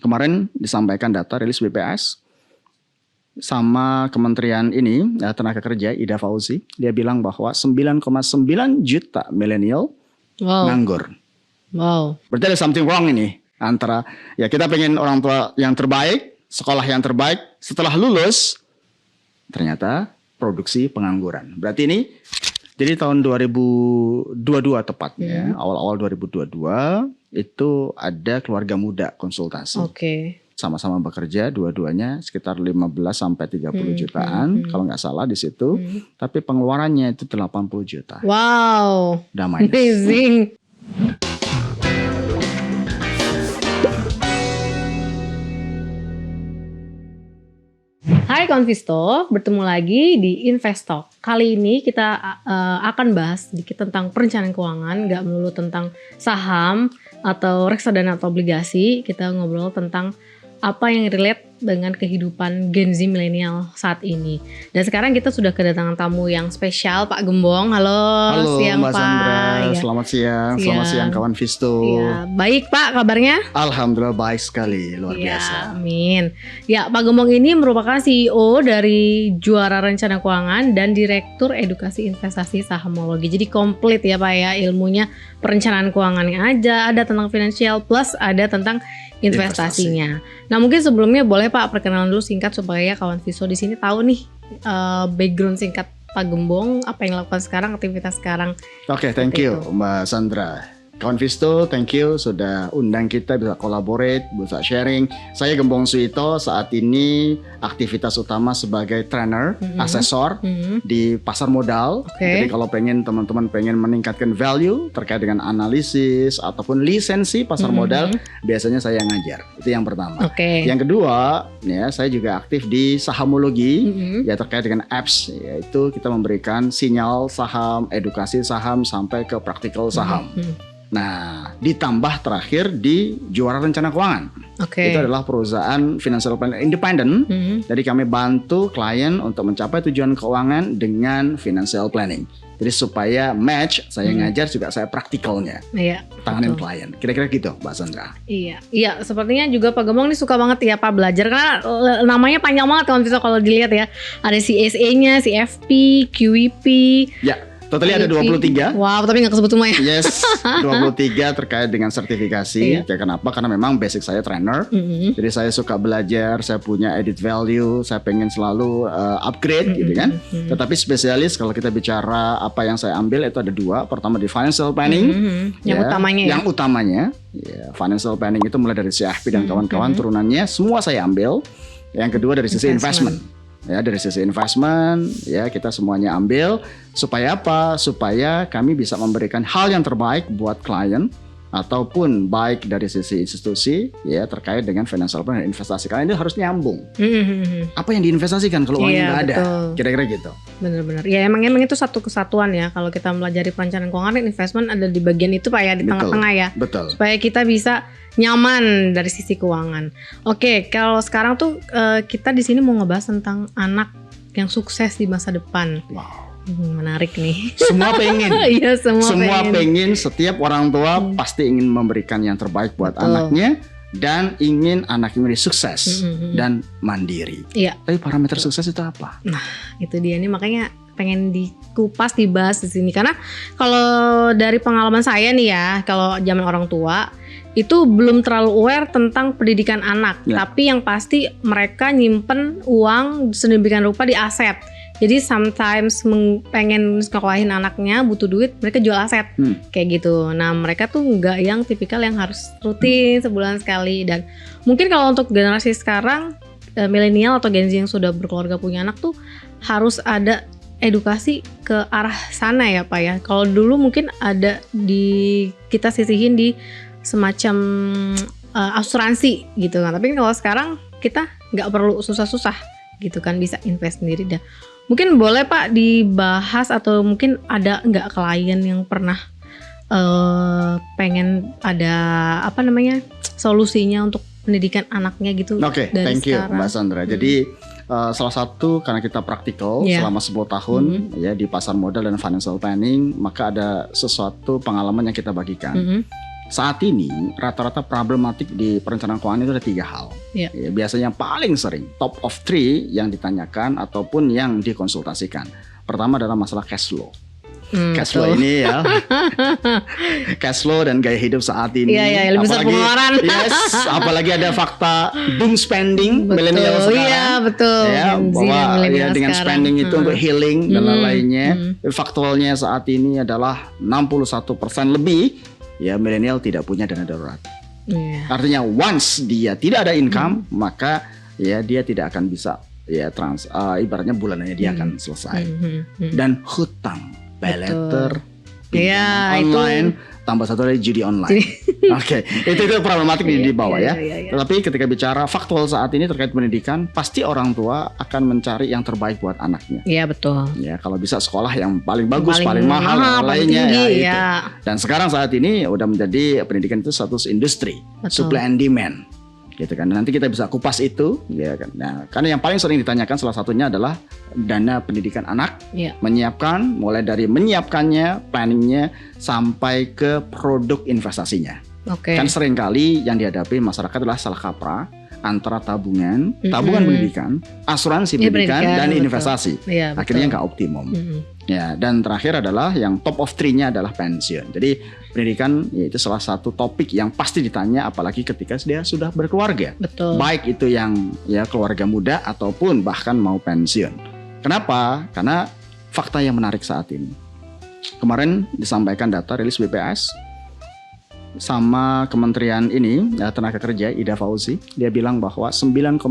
kemarin disampaikan data rilis BPS sama kementerian ini tenaga kerja Ida Fauzi, dia bilang bahwa 9,9 juta milenial nganggur. Wow. Berarti ada something wrong ini antara ya kita pengen orang tua yang terbaik, sekolah yang terbaik, setelah lulus ternyata produksi pengangguran. Berarti ini jadi tahun 2022 tepatnya, awal-awal 2022 itu ada keluarga muda konsultasi. Sama-sama bekerja dua-duanya sekitar 15 sampai 30 jutaan kalau nggak salah di situ. Tapi pengeluarannya itu 80 juta. Wow. Damai. Amazing. Hai Konvisto, bertemu lagi di Investalk. Kali ini kita akan bahas sedikit tentang perencanaan keuangan, nggak melulu tentang saham atau reksadana atau obligasi. Kita ngobrol tentang apa yang relate dengan kehidupan Gen Z milenial saat ini. Dan sekarang kita sudah kedatangan tamu yang spesial, Pak Gembong. Halo siang Mbak Pak. Sandra, Ya. Selamat siang kawan Visto. Ya, baik Pak kabarnya? Alhamdulillah baik sekali, luar biasa. Amin. Ya, Pak Gembong ini merupakan CEO dari Juara Rencana Keuangan dan Direktur Edukasi Investasi Sahamologi. Jadi komplit ya Pak ya, ilmunya perencanaan keuangannya aja, ada tentang finansial plus ada tentang investasinya. Nah mungkin sebelumnya boleh Pak perkenalan dulu singkat supaya kawan Viso di sini tahu nih background singkat Pak Gembong, apa yang dilakukan sekarang, aktivitas sekarang. Oke, thank you Mbak Sandra. Kawan Visto, thank you sudah undang kita bisa collaborate, bisa sharing. Saya Gembong Suito, saat ini aktivitas utama sebagai trainer, asesor di pasar modal. Jadi kalau teman-teman pengen meningkatkan value terkait dengan analisis ataupun lisensi pasar modal, biasanya saya ngajar. Itu yang pertama. Yang kedua, ya saya juga aktif di sahamologi, ya terkait dengan apps, yaitu kita memberikan sinyal saham, edukasi saham sampai ke praktikal saham. Nah, ditambah terakhir di Juara Rencana Keuangan. Itu adalah perusahaan financial planner independen. Jadi kami bantu klien untuk mencapai tujuan keuangan dengan financial planning. Jadi supaya match, saya ngajar juga saya praktikalnya. Tanganin klien. Kira-kira gitu, Mbak Sandra. Iya, sepertinya juga Pak Gembong ini suka banget ya Pak belajar karena namanya panjang banget kan bisa kalau dilihat ya. Ada CSA-nya, CFP, QEP. Ya. Totalnya ada 23. Wow, tapi nggak kesebut semua ya. Yes, 23 terkait dengan sertifikasi. Ya kenapa? Karena memang basic saya trainer. Jadi saya suka belajar, saya punya edit value, saya pengen selalu upgrade gitu kan. Tetapi spesialis kalau kita bicara apa yang saya ambil itu ada dua. Pertama di financial planning. Yang utamanya Yang utamanya, ya, financial planning itu mulai dari CFP dan kawan-kawan turunannya semua saya ambil. Yang kedua dari sisi investment. Ya dari sisi investment ya kita semuanya ambil supaya apa? Supaya kami bisa memberikan hal yang terbaik buat klien ataupun baik dari sisi institusi ya terkait dengan financial plan dan investasi. Karena ini harus nyambung. Apa yang diinvestasikan kalau uangnya nggak ada? Kira-kira gitu. Benar-benar. Ya emang itu satu kesatuan ya. Kalau kita melajari perencanaan keuangan, investment ada di bagian itu Pak ya, di tengah-tengah ya. Betul. Supaya kita bisa nyaman dari sisi keuangan. Oke, kalau sekarang tuh kita di sini mau ngebahas tentang anak yang sukses di masa depan. Wow. Menarik nih. Semua pengen. Iya, semua pengen. Setiap orang tua pasti ingin memberikan yang terbaik buat anaknya dan ingin anaknya menjadi sukses dan mandiri. Iya. Tapi parameter sukses itu apa? Nah, itu dia nih makanya pengen dikupas dibahas di sini karena kalau dari pengalaman saya nih ya, kalau zaman orang tua itu belum terlalu aware tentang pendidikan anak, tapi yang pasti mereka nyimpen uang sedemikian rupa di aset. Jadi sometimes pengen sekolahin anaknya butuh duit, mereka jual aset kayak gitu. Nah mereka tuh nggak yang tipikal yang harus rutin sebulan sekali. Dan mungkin kalau untuk generasi sekarang milenial atau Gen Z yang sudah berkeluarga punya anak tuh harus ada edukasi ke arah sana ya Pak ya. Kalau dulu mungkin ada di kita sisihin di semacam asuransi gitu kan. Tapi kalau sekarang kita nggak perlu susah-susah gitu kan, bisa invest sendiri dah. Mungkin boleh Pak dibahas atau mungkin ada nggak klien yang pernah pengen ada solusinya untuk pendidikan anaknya gitu. Oke, thank you Mbak Sandra. Jadi salah satu karena kita praktikal selama 10 tahun ya di pasar modal dan financial planning, maka ada sesuatu pengalaman yang kita bagikan. saat ini rata-rata problematik di perencanaan keuangan itu ada 3 hal. Iya. Ya, biasanya yang paling sering top of 3 yang ditanyakan ataupun yang dikonsultasikan. Pertama adalah masalah cash flow. Cash flow betul. ini ya, cash flow dan gaya hidup saat ini. Iya, lebih besar pengeluaran. Yes, apalagi ada fakta doom spending Betul, milenial sekarang. iya, betul. Ya, Gen Z bahwa dan milenial ya, dengan sekarang. spending itu untuk healing dan lain-lainnya. Hmm. Faktualnya saat ini adalah 61% lebih ya milenial tidak punya dana darurat. Iya. Artinya once dia tidak ada income, maka ya dia tidak akan bisa ya ibaratnya bulanannya dia akan selesai. Dan hutang, pay letter, Iya, pinjaman online, tambah satu lagi judi online. Oke, itu problematik di bawah ya. Iya. Tetapi ketika bicara faktual saat ini terkait pendidikan, pasti orang tua akan mencari yang terbaik buat anaknya. Iya, betul. Ya, kalau bisa sekolah yang paling bagus, paling mahal, paling lainnya tinggi, ya itu. ya. Dan sekarang saat ini udah menjadi pendidikan itu status industri, Betul. supply and demand. Gitu kan. Nanti kita bisa kupas itu, ya kan. Nah, karena yang paling sering ditanyakan salah satunya adalah dana pendidikan anak, Iya. menyiapkan mulai dari menyiapkannya, planningnya sampai ke produk investasinya. Oke. Kan seringkali yang dihadapi masyarakat adalah salah kaprah antara tabungan pendidikan, asuransi Iya, pendidikan dan betul. investasi. Iya, betul. Akhirnya nggak optimum. Ya, dan terakhir adalah yang top of 3-nya adalah pensiun. Jadi pendidikan ya, itu salah satu topik yang pasti ditanya apalagi ketika dia sudah berkeluarga. Betul. Baik itu yang ya keluarga muda ataupun bahkan mau pensiun. Kenapa? Karena fakta yang menarik saat ini. Kemarin disampaikan data rilis BPS sama kementerian ini ya, tenaga kerja Ida Fauzi, dia bilang bahwa 9,9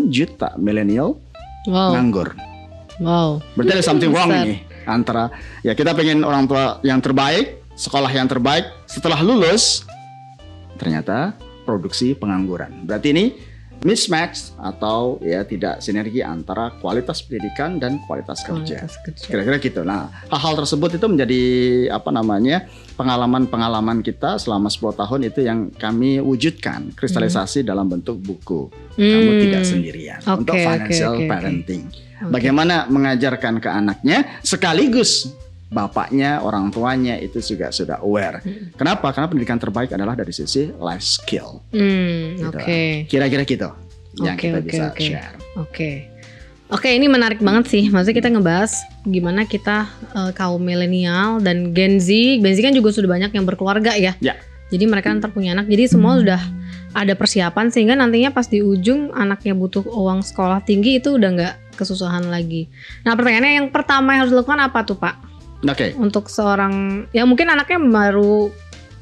juta milenial nganggur. Wow. Berarti ada something wrong Besar. nih antara ya kita pengen orang tua yang terbaik, sekolah yang terbaik, setelah lulus ternyata produksi pengangguran. Berarti ini mismatch atau ya tidak sinergi antara kualitas pendidikan dan kualitas kerja. Kira-kira gitu. Nah, hal-hal tersebut itu menjadi pengalaman-pengalaman kita selama 10 tahun itu yang kami wujudkan kristalisasi dalam bentuk buku. Kamu tidak sendirian untuk financial parenting. Bagaimana mengajarkan ke anaknya sekaligus bapaknya, orang tuanya itu juga sudah aware. Kenapa? Karena pendidikan terbaik adalah dari sisi life skill. Gitu. Kira-kira gitu yang kita bisa share. Oke, ini menarik banget sih. Maksudnya kita ngebahas gimana kita kaum milenial dan Gen Z kan juga sudah banyak yang berkeluarga ya. Ya. Jadi mereka ntar punya anak. Jadi semua sudah ada persiapan sehingga nantinya pas di ujung anaknya butuh uang sekolah tinggi itu udah nggak kesusahan lagi. Nah, pertanyaannya yang pertama yang harus dilakukan apa tuh, Pak? Oke. Untuk seorang ya mungkin anaknya baru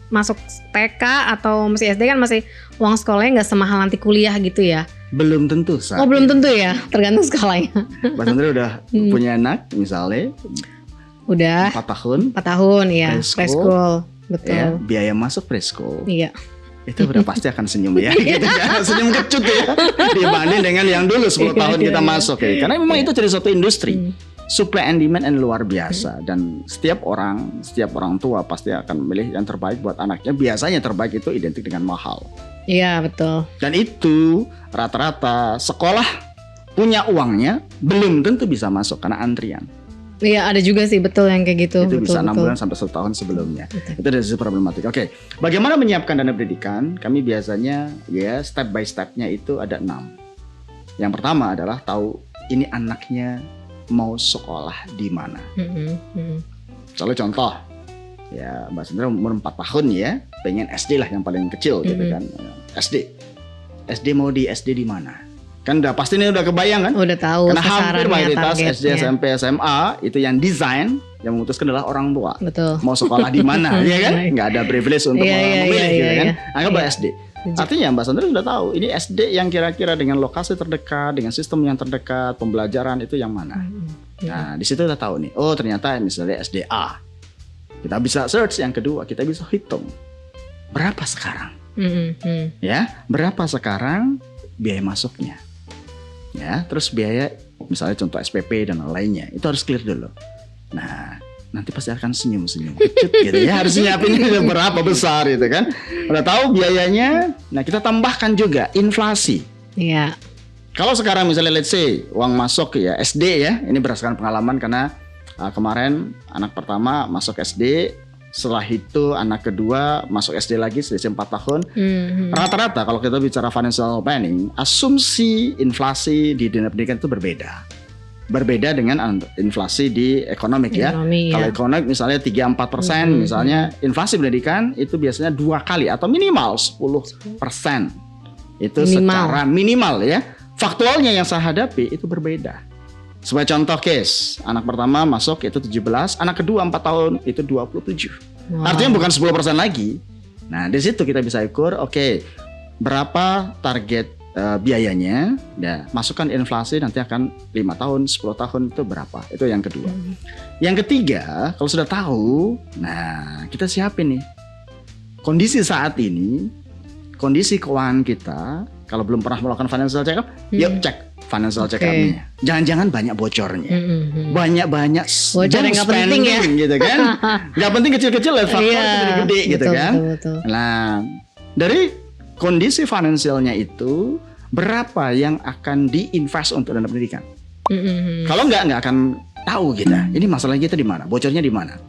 masuk TK atau masih SD kan masih uang sekolahnya nggak semahal nanti kuliah gitu ya. Belum tentu saat Oh, belum tentu ya, tergantung sekolahnya. Mbak Sandra udah punya anak misalnya Udah 4 tahun 4 tahun ya, Preschool. preschool. Betul. ya, biaya masuk preschool Iya. itu udah pasti akan senyum ya gitu ya. Senyum kecut ya dibanding dengan yang dulu 10 tahun kita masuk ya. Karena memang itu jadi suatu industri. Supply and demand yang luar biasa dan setiap orang tua pasti akan memilih yang terbaik buat anaknya. Biasanya terbaik itu identik dengan mahal. Iya, betul. Dan itu rata-rata sekolah punya uangnya belum tentu bisa masuk karena antrian. Iya, ada juga sih betul yang kayak gitu. Itu betul, bisa 6 betul. bulan sampai 1 tahun sebelumnya. Betul. Itu dari sisi problematik. Oke, bagaimana menyiapkan dana pendidikan? Kami biasanya ya step by stepnya itu ada 6. Yang pertama adalah tahu ini anaknya mau sekolah di mana. Soalnya contoh, ya Mbak Sandra umur 4 tahun ya, pengen SD lah yang paling kecil gitu kan. SD mau di SD di mana? Kan udah pasti ini udah kebayang kan? Udah tahu Karena hampir mayoritas SD, targetnya. SMP, SMA itu yang desain yang memutuskan adalah orang tua. Betul. Mau sekolah di mana, ya kan? Nggak ada privilege untuk memilih gitu kan? Anggaplah SD. Artinya Mbak Sandra sudah tahu ini SD yang kira-kira dengan lokasi terdekat, dengan sistem yang terdekat, pembelajaran itu yang mana. Nah, di situ kita tahu nih. Oh, ternyata misalnya SDA. Kita bisa search. Yang kedua, kita bisa hitung berapa sekarang. Ya, berapa sekarang biaya masuknya. Ya, terus biaya misalnya contoh SPP dan lainnya itu harus clear dulu. Nah, nanti pasti akan senyum-senyum kecut gitu ya. Harus nyiapin berapa besar gitu kan. Udah tahu biayanya. Nah, kita tambahkan juga inflasi. Iya. Kalau sekarang misalnya let's say uang masuk ya SD ya. Ini berdasarkan pengalaman karena kemarin anak pertama masuk SD Setelah itu anak kedua masuk SD lagi selisih 4 tahun. Rata-rata kalau kita bicara financial planning, asumsi inflasi di dunia pendidikan itu berbeda dengan inflasi di ekonomi ya. Kalau ekonomi misalnya 3-4%, misalnya inflasi pendidikan itu biasanya 2 kali atau minimal 10%. Itu secara minimal ya. Faktualnya yang saya hadapi itu berbeda. Sebagai contoh case, anak pertama masuk itu 17, anak kedua 4 tahun itu 27. Artinya bukan 10% lagi. Nah, di situ kita bisa ukur, oke, berapa target biayanya, ya, masukkan inflasi nanti akan 5 tahun, 10 tahun itu berapa. Itu yang kedua. Yang ketiga, kalau sudah tahu, nah kita siapin nih. Kondisi saat ini, kondisi keuangan kita, kalau belum pernah melakukan financial check up, yuk cek financial check up-nya. Jangan-jangan banyak bocornya. Banyak-banyak bocor yang gak penting ya. Gitu kan. Gak penting kecil-kecil, faktor gede-gede gitu kan. Betul. Nah, dari kondisi finansialnya itu, berapa yang akan diinvest untuk dana pendidikan? Kalau nggak akan tahu kita. Ini masalah kita di mana? Bocornya di mana?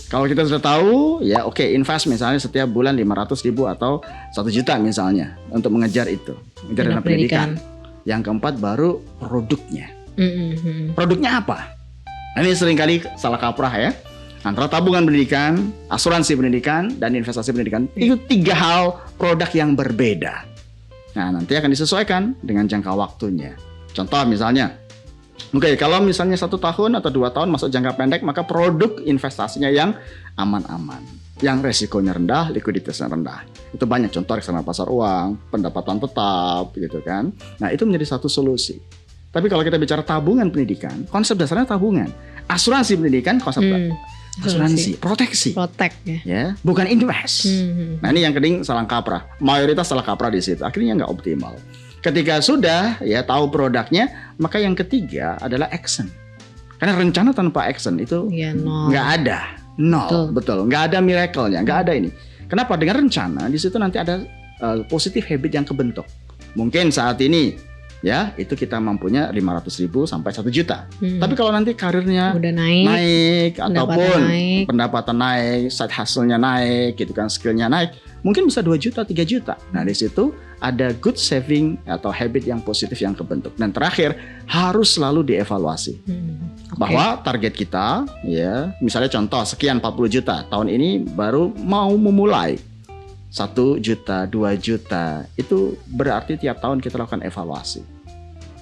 Kalau kita sudah tahu, ya oke, invest misalnya setiap bulan 500.000 atau 1 juta misalnya untuk mengejar itu, mengejar dana pendidikan. Yang keempat baru produknya. Produknya apa? Nah, ini seringkali salah kaprah ya. Antara tabungan pendidikan, asuransi pendidikan, dan investasi pendidikan. Itu 3 hal produk yang berbeda. Nah, nanti akan disesuaikan dengan jangka waktunya. Contoh misalnya, oke, kalau misalnya 1 tahun atau 2 tahun masuk jangka pendek, maka produk investasinya yang aman-aman, yang resikonya rendah, likuiditasnya rendah. Itu banyak contoh reksadana pasar uang, pendapatan tetap, gitu kan. Nah, itu menjadi satu solusi. Tapi kalau kita bicara tabungan pendidikan, konsep dasarnya tabungan. Asuransi pendidikan, konsep asuransi, proteksi, ya, bukan invest. Nah, ini yang keding salah kaprah. Mayoritas salah kaprah di situ. Akhirnya nggak optimal. Ketika sudah ya tahu produknya, maka yang ketiga adalah action. Karena rencana tanpa action itu nggak ada, nol, betul. Nggak ada miracle-nya, nggak ada ini. Kenapa? Dengan rencana di situ nanti ada positif habit yang kebentuk. Mungkin saat ini ya itu kita mampunya 500.000 sampai 1 juta. Tapi kalau nanti karirnya udah naik ataupun pendapatan naik, side hustle-nya naik, gitu kan, skill-nya naik, mungkin bisa 2 juta, 3 juta. Nah, di situ ada good saving atau habit yang positif yang kebentuk. Dan terakhir, harus selalu dievaluasi. Bahwa target kita, ya, misalnya contoh sekian 40 juta, tahun ini baru mau memulai 1 juta, 2 juta, itu berarti tiap tahun kita lakukan evaluasi.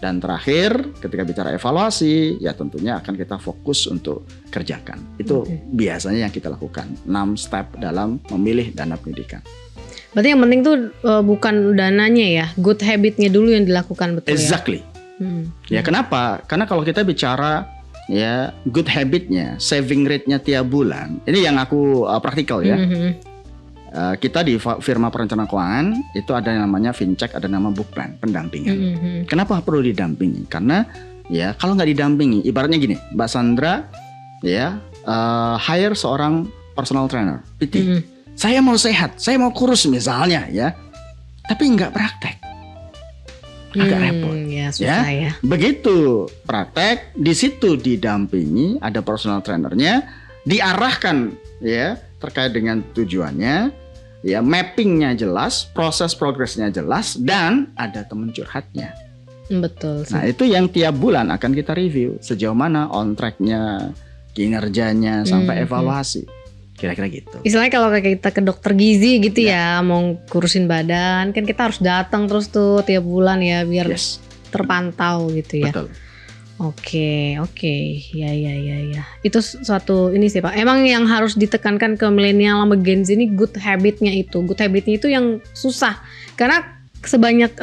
Dan terakhir, ketika bicara evaluasi, ya tentunya akan kita fokus untuk kerjakan. Itu biasanya yang kita lakukan, 6 step dalam memilih dana pendidikan. Berarti yang penting tuh bukan dananya ya, good habitnya dulu yang dilakukan, betul exactly. Ya kenapa? Karena kalau kita bicara ya good habitnya, saving rate-nya tiap bulan, ini yang aku praktikal ya. Kita di firma perencanaan keuangan itu ada yang namanya FinCheck, ada nama book plan, pendampingan. Kenapa perlu didampingi? Karena ya kalau nggak didampingi, ibaratnya gini, Mbak Sandra ya hire seorang personal trainer, PT. Saya mau sehat, saya mau kurus misalnya ya, tapi nggak praktek, agak repot. Ya, susah ya. Begitu praktek, di situ didampingi, ada personal trainernya, diarahkan ya terkait dengan tujuannya, ya mappingnya jelas, proses progresnya jelas, dan ada teman curhatnya. Betul sih. Nah, itu yang tiap bulan akan kita review sejauh mana on tracknya, kinerjanya, sampai evaluasi. Kira-kira gitu. Istilahnya kalau kayak kita ke dokter gizi gitu ya, mau kurusin badan, kan kita harus datang terus tuh tiap bulan ya, biar terpantau gitu ya. Betul. Oke, ya. Itu suatu ini sih Pak. Emang yang harus ditekankan ke milenial sama Gen Z ini good habitnya itu. Good habitnya itu yang susah. Karena sebanyak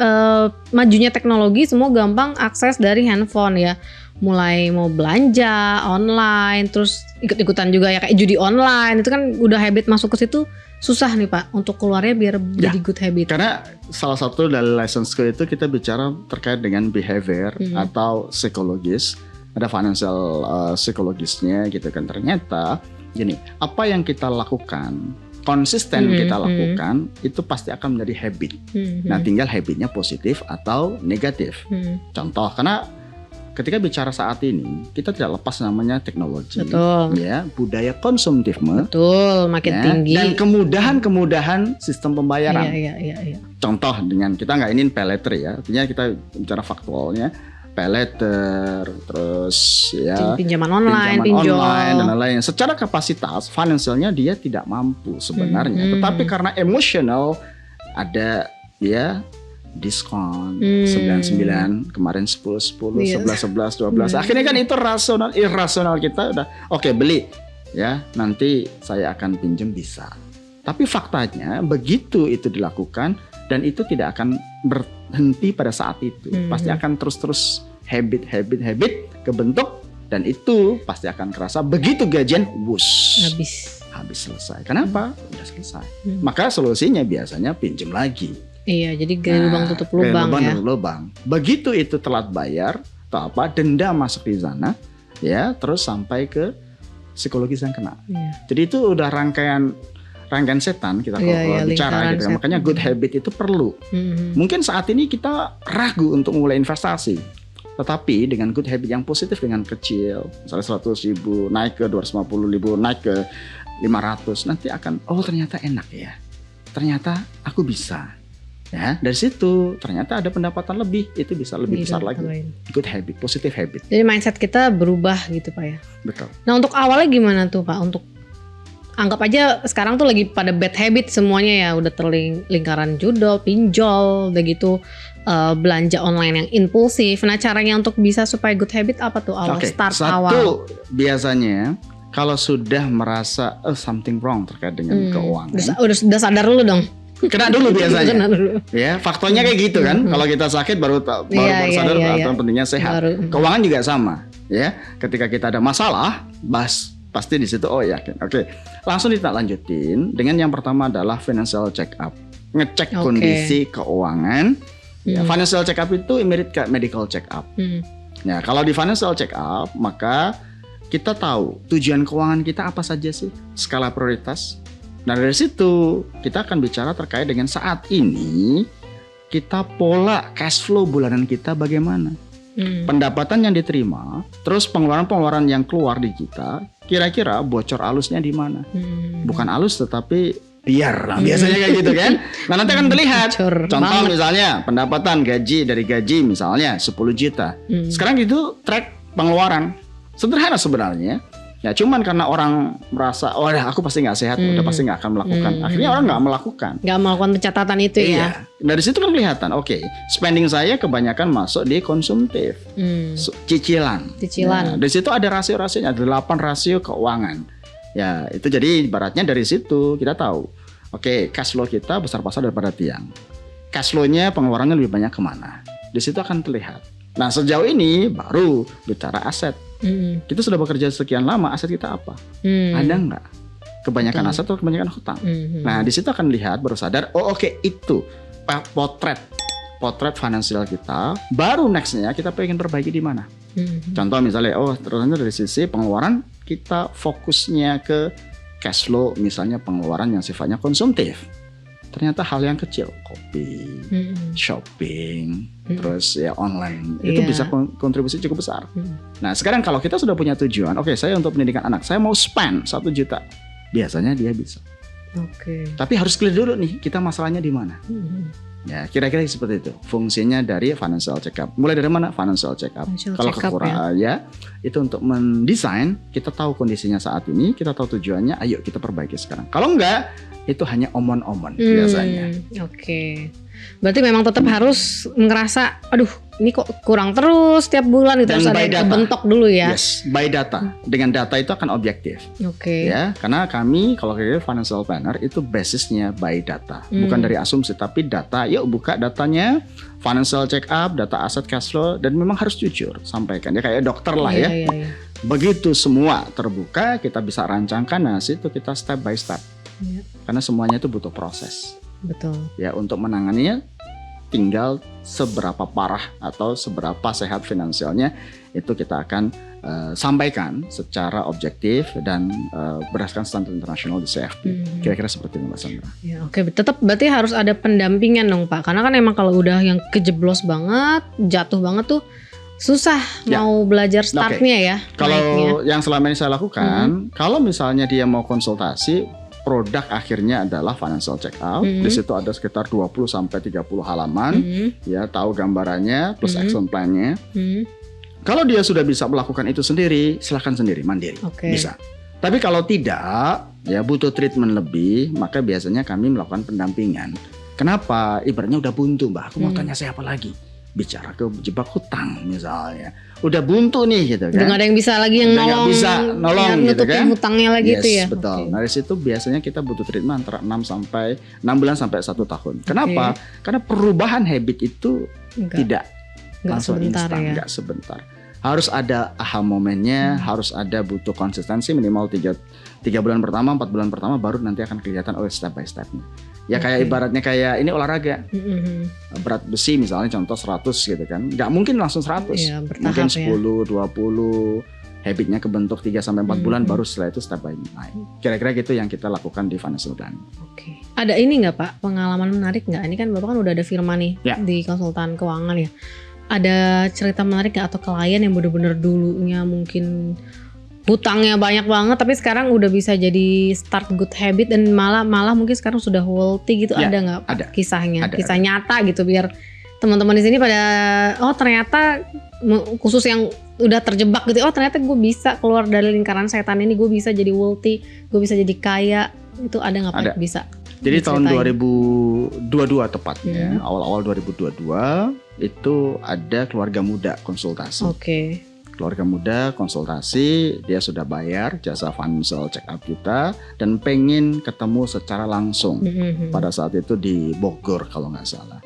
majunya teknologi, semua gampang akses dari handphone ya. Mulai mau belanja online, terus ikut-ikutan juga ya kayak judi online. Itu kan udah habit masuk ke situ. Susah nih Pak untuk keluarnya biar jadi good habit. Karena salah satu dari license skill itu kita bicara terkait dengan behavior atau psikologis. Ada financial psikologisnya gitu kan. Ternyata gini, apa yang kita lakukan, konsisten kita lakukan, itu pasti akan menjadi habit. Nah, tinggal habitnya positif atau negatif. Contoh, karena ketika bicara saat ini, kita tidak lepas namanya teknologi, Betul. ya, budaya konsumtifme, Betul, makin ya, tinggi. dan kemudahan sistem pembayaran. Iya. Contoh dengan kita nggak ingin pay later ya, artinya kita bicara faktualnya, pay later, terus ya Pinjaman online, pinjol. online dan lain-lain. Secara kapasitas, finansialnya dia tidak mampu sebenarnya, tetapi karena emosional ada ya diskon 99 kemarin 10 Yes. 11 12. Akhirnya kan itu irasional kita udah oke, beli ya, nanti saya akan pinjam bisa. Tapi faktanya begitu itu dilakukan dan itu tidak akan berhenti pada saat itu. Pasti akan terus habit kebentuk dan itu pasti akan kerasa begitu gajian habis selesai. Kenapa? Udah selesai. Maka solusinya biasanya pinjam lagi. Iya, jadi gali lubang tutup lubang ya. Tutup lubang. Begitu itu telat bayar atau apa, denda masuk di sana, ya, terus sampai ke psikologis yang kena. Iya. Jadi itu udah rangkaian setan kita kalau bicara gitu. Makanya good habit itu perlu. Mungkin saat ini kita ragu untuk mulai investasi. Tetapi dengan good habit yang positif, dengan kecil, misalnya 100.000 naik ke 250.000, naik ke 500, nanti akan ternyata enak ya. Ternyata aku bisa. Ya, dari situ ternyata ada pendapatan lebih, itu bisa lebih besar lagi. Good habit, positive habit. Jadi mindset kita berubah gitu Pak ya. Betul. Nah untuk awalnya gimana tuh Pak? Untuk anggap aja sekarang tuh lagi pada bad habit semuanya ya, udah lingkaran judol, pinjol, udah gitu belanja online yang impulsif. Nah caranya untuk bisa supaya good habit apa tuh awal start awal? Satu, biasanya kalau sudah merasa something wrong terkait dengan keuangan, udah sadar dulu dong. Kena dulu biasanya. Kena dulu. Ya, faktornya kayak gitu kan. Kalau kita sakit baru sadar atau pentingnya sehat. Keuangan juga sama, ya. Ketika kita ada masalah, pasti di situ yakin. Oke. Langsung kita lanjutin dengan yang pertama adalah financial check up. Ngecek kondisi keuangan. Ya, financial check up itu mirip kayak medical check up. Ya, kalau di financial check up, maka kita tahu tujuan keuangan kita apa saja sih, skala prioritas. Nah dari situ kita akan bicara terkait dengan saat ini kita pola cash flow bulanan kita bagaimana, pendapatan yang diterima, terus pengeluaran yang keluar di kita, kira-kira bocor alusnya di mana? Bukan alus tetapi biar, biasanya kayak gitu kan. Nah nanti akan terlihat. Contoh misalnya pendapatan dari gaji misalnya 10 juta. Sekarang itu track pengeluaran, sederhana sebenarnya. Ya cuman karena orang merasa aku pasti nggak sehat, udah pasti nggak akan melakukan. Akhirnya orang nggak melakukan pencatatan itu ya. Dari situ kan kelihatan, spending saya kebanyakan masuk di konsumtif, cicilan. Nah, dari situ ada rasio-rasionya, ada 8 rasio keuangan. Ya itu jadi ibaratnya dari situ kita tahu, cash flow kita besar-besar daripada tiang. Cash flow-nya pengeluarannya lebih banyak kemana? Di situ akan terlihat. Nah sejauh ini baru bicara aset. Kita sudah bekerja sekian lama, aset kita apa? Ada nggak? Kebanyakan aset atau kebanyakan hutang? Nah di situ akan lihat, baru sadar, itu potret finansial kita. Baru nextnya kita pengen perbaiki di mana? Contoh misalnya, terusnya dari sisi pengeluaran kita fokusnya ke cash flow, misalnya pengeluaran yang sifatnya konsumtif. Ternyata hal yang kecil, kopi, shopping, terus ya online, itu bisa kontribusi cukup besar. Nah sekarang kalau kita sudah punya tujuan, saya untuk pendidikan anak, saya mau spend 1 juta, biasanya dia bisa. Tapi harus clear dulu nih, kita masalahnya di mana. Ya kira-kira seperti itu fungsinya dari financial check up. Mulai dari mana? Financial check up. Kalau kekurangan itu untuk mendesain, kita tahu kondisinya saat ini, kita tahu tujuannya, ayo kita perbaiki sekarang. Kalau enggak, itu hanya omon-omon biasanya. Berarti memang tetap harus ngerasa, ini kok kurang terus tiap bulan itu, harus ada yang bentok dulu ya. Yes, by data. Dengan data itu akan objektif. Ya, karena kami kalau kayak financial planner itu basisnya by data, bukan dari asumsi tapi data. Yuk buka datanya, financial check up, data aset cash flow, dan memang harus jujur sampaikan. Ya kayak dokter lah ya. Begitu semua terbuka, kita bisa rancangkan. Nah, situ kita step by step. Karena semuanya itu butuh proses. Betul. Ya untuk menanganinya tinggal seberapa parah atau seberapa sehat finansialnya itu kita akan sampaikan secara objektif dan berdasarkan standar internasional di CFP. Kira-kira seperti itu Mbak Sandra. Ya, tetap berarti harus ada pendampingan dong Pak. Karena kan emang kalau udah yang kejeblos banget, jatuh banget tuh susah Ya. mau belajar startnya ya. naiknya. Kalau yang selama ini saya lakukan, kalau misalnya dia mau konsultasi, produk akhirnya adalah financial check up. Di situ ada sekitar 20 sampai 30 halaman, ya tahu gambarannya plus action plan-nya. Kalau dia sudah bisa melakukan itu sendiri, silakan sendiri, mandiri, Oke. bisa. Tapi kalau tidak, ya butuh treatment lebih, maka biasanya kami melakukan pendampingan. Kenapa? Ibaratnya udah buntu, Mbak. Aku mau tanya siapa lagi? Bicara ke jebak hutang misalnya. Udah buntu nih gitu Udah kan. nggak ada yang bisa lagi yang Udah nggak nolong, bisa nolong ya, gitu nutupin kan. hutangnya lagi Yes, itu ya. betul. Oke. Nah, dari situ biasanya kita butuh treatment antara 6 bulan sampai 1 tahun. Kenapa? Karena perubahan habit itu tidak Nggak langsung sebentar instan, ya. nggak sebentar. Harus ada aha momennya, harus ada butuh konsistensi minimal 3 bulan pertama, 4 bulan pertama baru nanti akan kelihatan step by stepnya. Ya kayak ibaratnya kayak ini olahraga. Berat besi misalnya contoh 100 gitu kan. Nggak mungkin langsung 100. Iya, bertahap Mungkin ya. 10, 20 habitnya kebentuk 3 sampai 4 bulan baru setelah itu step by naik. Kira-kira gitu yang kita lakukan di financial planning. Oke. Ada ini nggak Pak, pengalaman menarik nggak? Ini kan Bapak kan udah ada firma nih Ya. di konsultan keuangan ya. Ada cerita menarik nggak atau klien yang bener-bener dulunya mungkin hutangnya banyak banget tapi sekarang udah bisa jadi start good habit dan malah mungkin sekarang sudah wealthy gitu, Ya, ada nggak Pak ada. kisahnya? Ada, Kisah nyata gitu biar teman-teman di sini pada ternyata khusus yang udah terjebak gitu, ternyata gue bisa keluar dari lingkaran setan ini, gue bisa jadi wealthy, gue bisa jadi kaya. Itu ada nggak Pak? Ada. Bisa. Jadi tahun Diceritain. 2022 tepatnya, awal-awal 2022 itu ada keluarga muda konsultasi. Oke. Keluarga muda konsultasi, dia sudah bayar jasa financial check up kita dan pengen ketemu secara langsung. Pada saat itu di Bogor kalau nggak salah.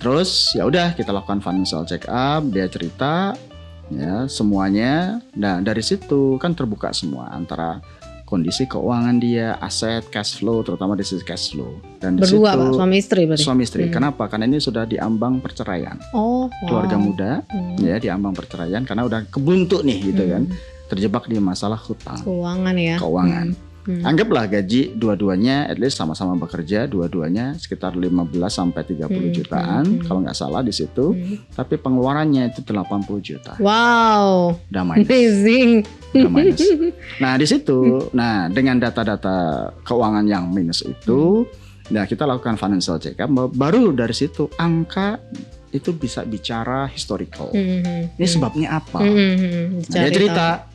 Terus ya udah kita lakukan financial check up, dia cerita ya semuanya. Nah dari situ kan terbuka semua antara kondisi keuangan dia, aset, cash flow, terutama di sisi cash flow. Dan di Berdua situ Pak, suami istri berarti? suami istri. Kenapa? Karena ini sudah diambang perceraian. Oh, wow. Keluarga muda ya diambang perceraian karena udah kebuntu nih gitu kan. Terjebak di masalah hutang. Keuangan ya. Keuangan. Anggaplah gaji dua-duanya at least sama-sama bekerja, dua-duanya sekitar 15 sampai 30 jutaan kalau nggak salah di situ. Tapi pengeluarannya itu 80 juta. Wow. Udah minus. Amazing. Udah minus. Nah, di situ dengan data-data keuangan yang minus itu, nah kita lakukan financial check up, baru dari situ angka itu bisa bicara historical. Ini sebabnya apa? Nah, dia cerita.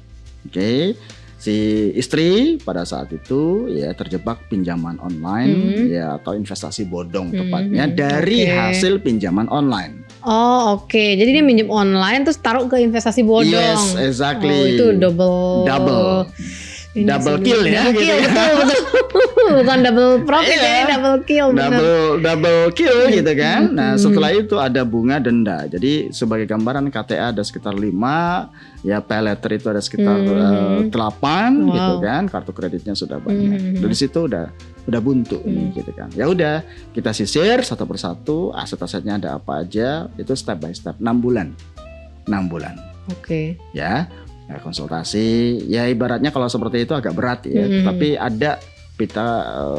Oke. Si istri pada saat itu ya terjebak pinjaman online ya atau investasi bodong tepatnya dari hasil pinjaman online. Oh oke. Jadi dia minjem online terus taruh ke investasi bodong. Yes, exactly. Oh, itu double kill ya. Double gitu kill, ya. betul. Bukan double profit ya, double kill. benar. Double kill gitu kan. Nah setelah itu ada bunga denda. Jadi sebagai gambaran KTA ada sekitar 5, ya pay letter itu ada sekitar 8 gitu kan. Kartu kreditnya sudah banyak. Dari situ udah buntu nih gitu kan. Ya udah kita sisir satu persatu aset-asetnya ada apa aja, itu step by step 6 bulan. Oke. Ya konsultasi ya ibaratnya kalau seperti itu agak berat ya, tapi ada kita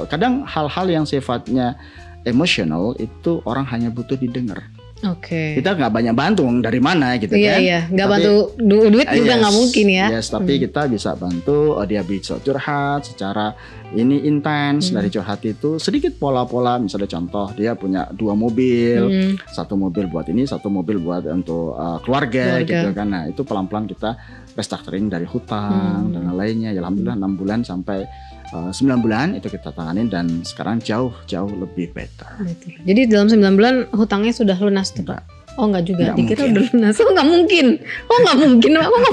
kadang hal-hal yang sifatnya emosional itu orang hanya butuh didengar. Oke. Kita nggak banyak bantu dari mana gitu kan. Iya, nggak bantu duit juga nggak mungkin ya. Yes, tapi kita bisa bantu dia bisa curhat secara ini intens. Dari curhat itu sedikit pola-pola, misalnya contoh dia punya 2 mobil, 1 mobil buat ini, 1 mobil buat untuk keluarga gitu kan. Nah itu pelan-pelan kita restructuring dari hutang dan lainnya. Ya alhamdulillah 6 bulan sampai 9 bulan itu kita tanganin dan sekarang jauh lebih better. Betul. Jadi dalam 9 bulan hutangnya sudah lunas tuh Pak? Oh enggak juga, Nggak dikira mungkin. udah lunas. Oh enggak mungkin.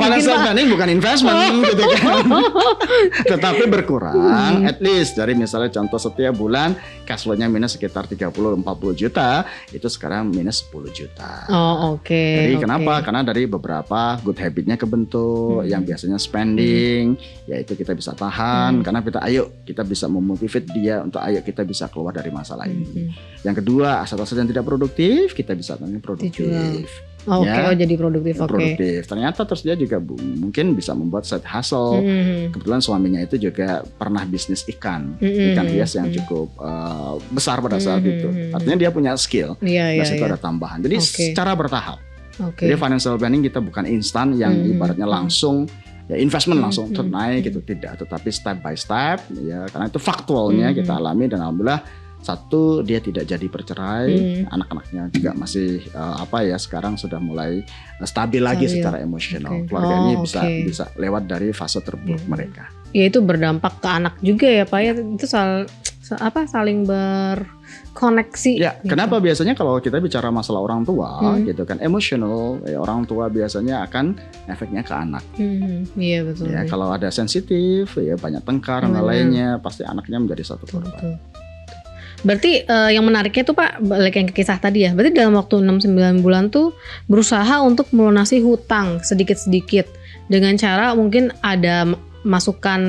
Financial Pak? planning bukan investment gitu kan. Tetapi berkurang at least dari misalnya contoh setiap bulan cash flow-nya minus sekitar 30-40 juta, itu sekarang minus 10 juta. Oh oke. Jadi kenapa? Karena dari beberapa good habit-nya kebentuk, yang biasanya spending, yaitu kita bisa tahan karena kita bisa memotivate dia untuk kita bisa keluar dari masalah ini. Yang kedua, aset-aset yang tidak produktif kita bisa tanya produktif. Oke, jadi produktif. Produktif. Ternyata terus dia juga mungkin bisa membuat side hustle. Kebetulan suaminya itu juga pernah bisnis ikan hias yang cukup besar pada saat itu. Artinya dia punya skill. Dan situ ada tambahan. Jadi secara bertahap. Oke. Jadi financial planning kita bukan instan yang ibaratnya langsung ya investment langsung naik gitu, tidak, tetapi step by step ya, karena itu faktualnya kita alami dan alhamdulillah satu dia tidak jadi bercerai, anak-anaknya juga masih sekarang sudah mulai stabil lagi secara emosional. Keluarga ini bisa lewat dari fase terburuk mereka. Ya itu berdampak ke anak juga ya Pak ya, itu saling berkoneksi. Ya, gitu. Kenapa biasanya kalau kita bicara masalah orang tua gitu kan emosional, ya, orang tua biasanya akan efeknya ke anak. Iya betul. Ya, kalau ada sensitif, ya banyak tengkar dan lainnya, pasti anaknya menjadi satu korban. Berarti yang menariknya tuh Pak, balik yang ke kisah tadi ya. Berarti dalam waktu 6-9 bulan tuh berusaha untuk melunasi hutang sedikit-sedikit dengan cara mungkin ada masukan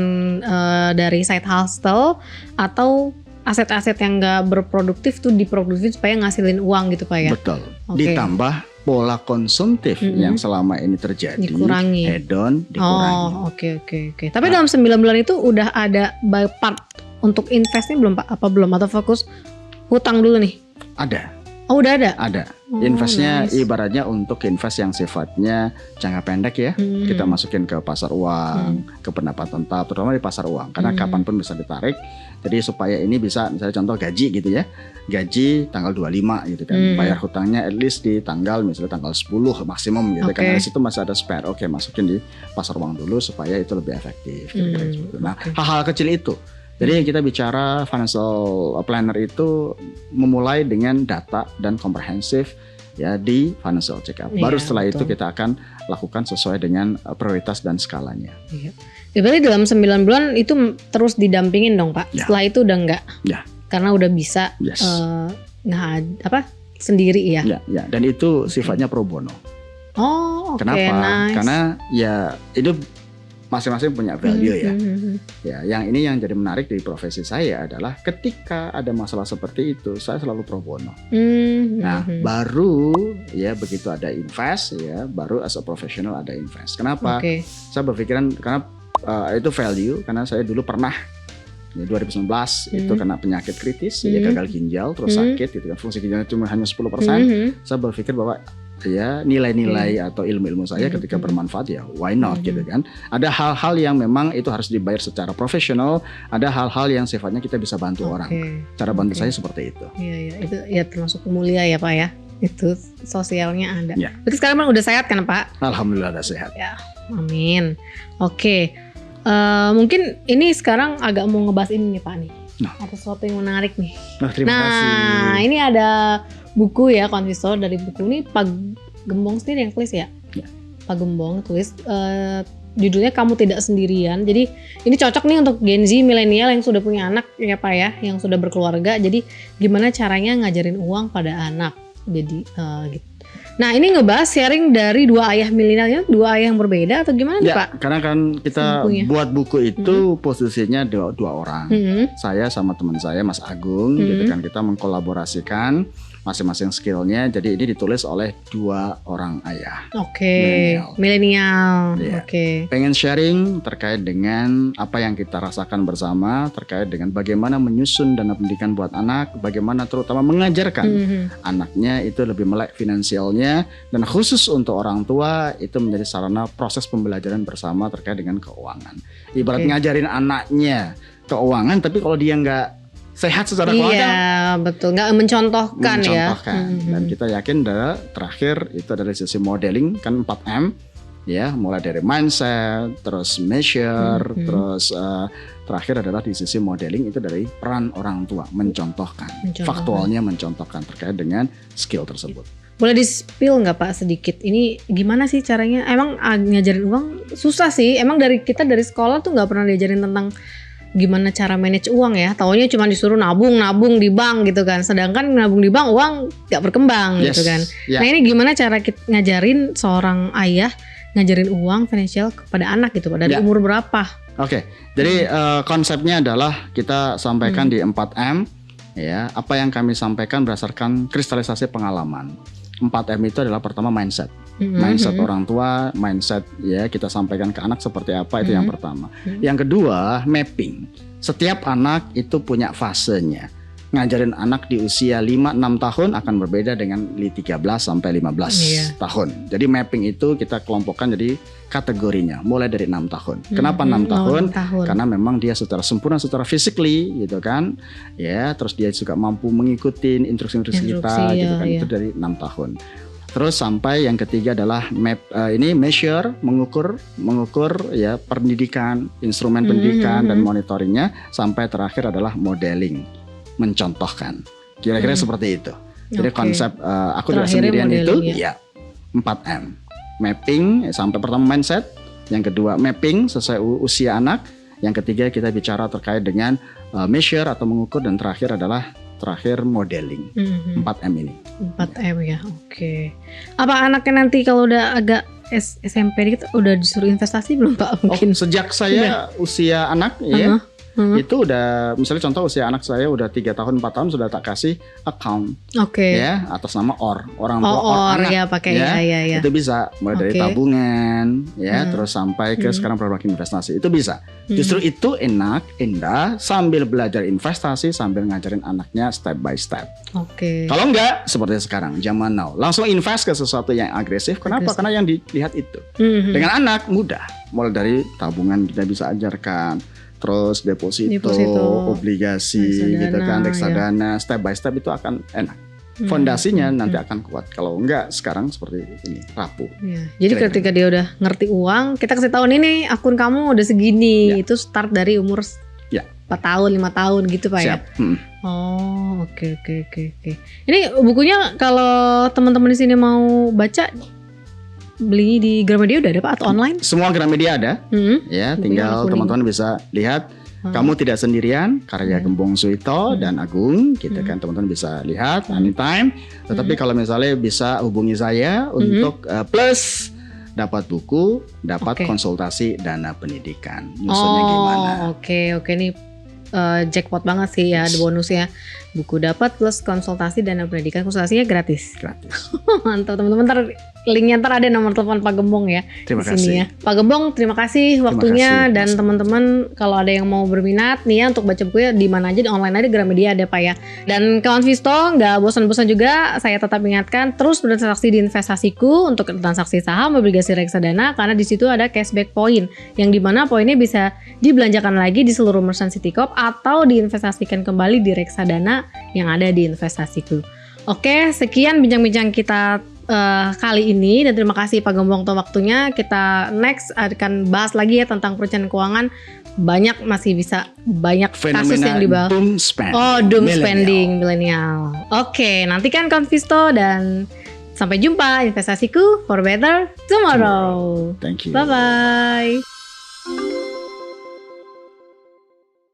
dari side hustle atau aset-aset yang nggak berproduktif tuh diproduktif supaya ngasilin uang gitu Pak ya. Betul. Ditambah pola konsumtif yang selama ini terjadi, dikurangi. Hedon dikurangi. Oke. Tapi dalam 9 bulan itu udah ada by part untuk investnya belum Pak? Apa belum? Atau fokus hutang dulu nih? Ada. Oh udah ada? Ada. Investnya ibaratnya untuk invest yang sifatnya jangka pendek ya. Kita masukin ke pasar uang, ke pendapatan tetap, terutama di pasar uang. Karena kapanpun bisa ditarik. Jadi supaya ini bisa, misalnya contoh gaji gitu ya. Gaji tanggal 25 gitu kan. Bayar hutangnya at least di tanggal misalnya tanggal 10 maksimum gitu kan. Dari situ masih ada spare. Oke, masukin di pasar uang dulu supaya itu lebih efektif. Nah, hal-hal kecil itu. Jadi kita bicara financial planner itu memulai dengan data dan komprehensif ya di financial check up. Baru setelah itu kita akan lakukan sesuai dengan prioritas dan skalanya. Iya. Berarti dalam 9 bulan itu terus didampingin dong Pak. Ya. Setelah itu udah enggak. Ya. Karena udah bisa sendiri ya. Ya. Dan itu sifatnya pro bono. Oh, oke. Kenapa? Nice. Karena ya itu masing-masing punya value ya. Ya, yang ini yang jadi menarik dari profesi saya adalah ketika ada masalah seperti itu, saya selalu pro bono. Nah, baru ya begitu ada invest ya, baru as a professional ada invest. Kenapa? Saya berpikiran karena itu value, karena saya dulu pernah ya 2019 itu kena penyakit kritis, ya gagal ginjal, terus sakit gitu kan, fungsi ginjalnya cuma hanya 10%. Saya berpikir bahwa ya nilai-nilai atau ilmu-ilmu saya ketika bermanfaat ya why not gitu kan. Ada hal-hal yang memang itu harus dibayar secara profesional, ada hal-hal yang sifatnya kita bisa bantu orang. Cara bantu saya seperti itu. Iya, itu ya termasuk mulia ya Pak ya. Itu sosialnya ada. Ya. Berarti sekarang udah sehat kan Pak? Alhamdulillah udah sehat. Ya, amin. Oke. Mungkin ini sekarang agak mau ngebahas ini nih Pak nih. Ada sesuatu yang menarik nih. Terima kasih. Ini ada buku ya Konfisor, dari buku ini Pak Gembong sendiri yang tulis ya? Pak Gembong tulis judulnya Kamu Tidak Sendirian. Jadi ini cocok nih untuk Gen Z milenial yang sudah punya anak ya Pak ya, yang sudah berkeluarga. Jadi gimana caranya ngajarin uang pada anak. Jadi gitu. Nah ini ngebahas sharing dari dua ayah milenialnya, dua ayah yang berbeda atau gimana nih Pak? Karena kan kita buat buku itu posisinya dua orang. Saya sama teman saya Mas Agung gitu kan, kita mengkolaborasikan masing-masing skillnya. Jadi ini ditulis oleh dua orang ayah. Milenial. Ya. Pengen sharing terkait dengan apa yang kita rasakan bersama, terkait dengan bagaimana menyusun dana pendidikan buat anak, bagaimana terutama mengajarkan anaknya itu lebih melek finansialnya, dan khusus untuk orang tua itu menjadi sarana proses pembelajaran bersama terkait dengan keuangan. Ibarat ngajarin anaknya keuangan, tapi kalau dia nggak sehat secara keuangan. Iya betul, nggak mencontohkan ya. Dan kita yakin terakhir itu dari sisi modeling kan 4M ya, mulai dari mindset, terus measure, terus terakhir adalah di sisi modeling itu dari peran orang tua mencontohkan. Faktualnya mencontohkan terkait dengan skill tersebut. Boleh di-spill nggak Pak sedikit? Ini gimana sih caranya? Emang ngajarin uang susah sih. Emang kita dari sekolah tuh nggak pernah diajarin tentang gimana cara manage uang ya. Taunya cuma disuruh nabung di bank gitu kan. Sedangkan nabung di bank uang nggak berkembang gitu kan. Nah ini gimana cara kita ngajarin seorang ayah ngajarin uang financial kepada anak gitu Pak? Dari umur berapa? Jadi konsepnya adalah kita sampaikan di 4M ya. Apa yang kami sampaikan berdasarkan kristalisasi pengalaman. 4M itu adalah pertama mindset. Mindset orang tua, mindset ya kita sampaikan ke anak seperti apa, itu yang pertama. Yang kedua mapping. Setiap anak itu punya fasenya. ngajarin anak di usia 5-6 tahun akan berbeda dengan di 13 sampai 15 tahun. Jadi mapping itu kita kelompokkan jadi kategorinya mulai dari 6 tahun. Kenapa 6 tahun? Karena memang dia secara sempurna secara physically gitu kan. Ya, terus dia juga mampu mengikuti instruksi-instruksi kita gitu kan. Itu dari 6 tahun. Terus sampai yang ketiga adalah measure, mengukur ya pendidikan, instrumen pendidikan dan monitoringnya, sampai terakhir adalah modeling, mencontohkan. Kira-kira seperti itu. Jadi konsep aku tidak sendirian itu ya 4M. Mapping sampai pertama mindset, yang kedua mapping sesuai usia anak, yang ketiga kita bicara terkait dengan measure atau mengukur, dan terakhir modeling. 4M ini. 4M ya, oke. Apa anaknya nanti kalau udah agak SMP gitu udah disuruh investasi belum Pak? Mungkin. Sejak saya usia anak ya. Itu udah, misalnya contoh usia anak saya udah 3 tahun 4 tahun sudah tak kasih account. Ya, atas nama orang tua anak ya, pakai ya. Itu bisa mulai dari tabungan ya, terus sampai ke sekarang produk investasi. Itu bisa. Justru itu indah sambil belajar investasi sambil ngajarin anaknya step by step. Kalau enggak seperti sekarang zaman now, langsung invest ke sesuatu yang agresif. Kenapa? Karena yang dilihat itu. Dengan anak mudah. Mulai dari tabungan kita bisa ajarkan, terus deposito, obligasi gitu kan, reksadana, step by step itu akan enak. Fondasinya nanti akan kuat. Kalau enggak sekarang seperti ini rapuh. Jadi ketika dia udah ngerti uang, kita kasih tahu nih akun kamu udah segini. Itu start dari umur 4 tahun, 5 tahun gitu Pak ya. Oke. Ini bukunya kalau teman-teman di sini mau baca, beli di Gramedia udah ada Pak atau online? Semua Gramedia ada. Ya, tinggal teman-teman bisa lihat. Kamu Tidak Sendirian, karya Gembong Suito dan Agung, gitu kan, teman-teman bisa lihat anytime. Tetapi kalau misalnya bisa hubungi saya untuk plus dapat buku, dapat konsultasi dana pendidikan. Nyusunnya gimana? Oke, nih jackpot banget sih ya, bonus ya. Buku dapat plus konsultasi dana pendidikan, konsultasinya gratis. Mantap teman-teman, linknya ntar ada nomor telepon Pak Gembong ya. Terima kasih ya. Pak Gembong, terima kasih waktunya. Dan teman-teman kalau ada yang mau berminat nih ya untuk baca bukunya, di mana aja, di online aja, di Gramedia ada Pak ya. Dan kawan Visto nggak bosan-bosan juga, saya tetap ingatkan terus bertransaksi di investasiku untuk transaksi saham, obligasi, reksadana, karena di situ ada cashback point yang dimana poinnya bisa dibelanjakan lagi di seluruh merchant Citicorp atau diinvestasikan kembali di reksadana yang ada di investasiku. Oke, sekian bincang-bincang kita kali ini, dan terima kasih Pak Gembong untuk waktunya. Kita next akan bahas lagi ya tentang perencanaan keuangan. Masih bisa banyak kasus yang dibahas. Doom spending milenial. Oke, nantikan Konvisto dan sampai jumpa investasiku for better tomorrow. Thank you. Bye bye.